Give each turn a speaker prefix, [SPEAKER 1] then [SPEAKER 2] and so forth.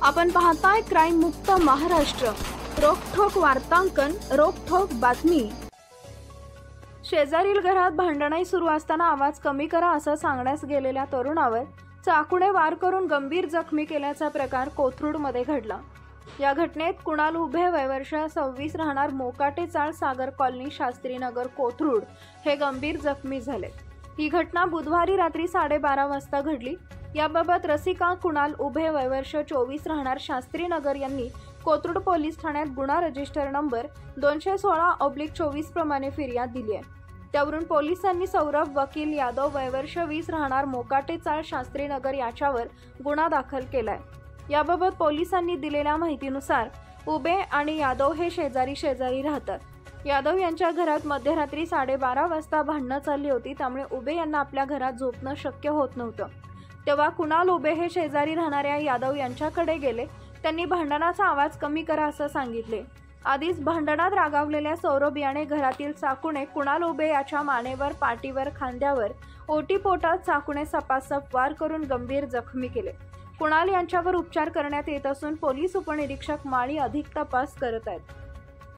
[SPEAKER 1] आपण पाहताय क्राईम मुक्त महाराष्ट्र, रोखठोक वार्तांकन, रोखठोक बातमी। शेजारील घरात भांडणही सुरू असताना आवाज कमी करा असं सांगण्यास गेलेल्या तरुणावर चाकूने वार करून गंभीर जखमी केल्याचा प्रकार कोथरूडमध्ये घडला। या घटनेत कुणाल उभे वय वर्ष 26 राहणार मोकाटे चाळ सागर कॉलनी शास्त्रीनगर कोथरूड हे गंभीर जखमी झाले। ही घटना बुधवारी रात्री 12:30 वाजता घडली। याबाबत रसिका कुणाल उभे वय वर्ष 24 राहणार शास्त्रीनगर यांनी कोथरूड पोलीस ठाण्यात गुन्हा रजिस्टर नंबर 216/24 प्रमाणे फिर्याद दिली आहे। त्यावरून पोलिसांनी सौरभ वकील यादव वय वर्ष 20 राहणार मोकाटे चाळ शास्त्रीनगर याच्यावर गुन्हा दाखल केलाय। याबाबत पोलिसांनी दिलेल्या माहितीनुसार उभे आणि यादव हे शेजारी राहतात। यादव यांच्या घरात मध्यरात्री 12:30 वाजता भांडणं चालली होती, त्यामुळे उभे यांना आपल्या घरात झोपणं शक्य होत नव्हतं। तेव्हा कुणाल उभे हे शेजारी राहणाऱ्या यादव यांच्याकडे गेले। त्यांनी भांडणाचा आवाज कमी करा असं सांगितले। आधीच भांडणात रागावलेल्या सौरभ याने घरातील चाकूने कुणाल उभे याच्या मानेवर, पाठीवर, खांद्यावर, ओटीपोटात चाकूने सपासप वार करून गंभीर जखमी केले। कुणाल यांच्यावर उपचार करण्यात येत असून पोलीस उपनिरीक्षक माळी अधिक तपास करत आहेत।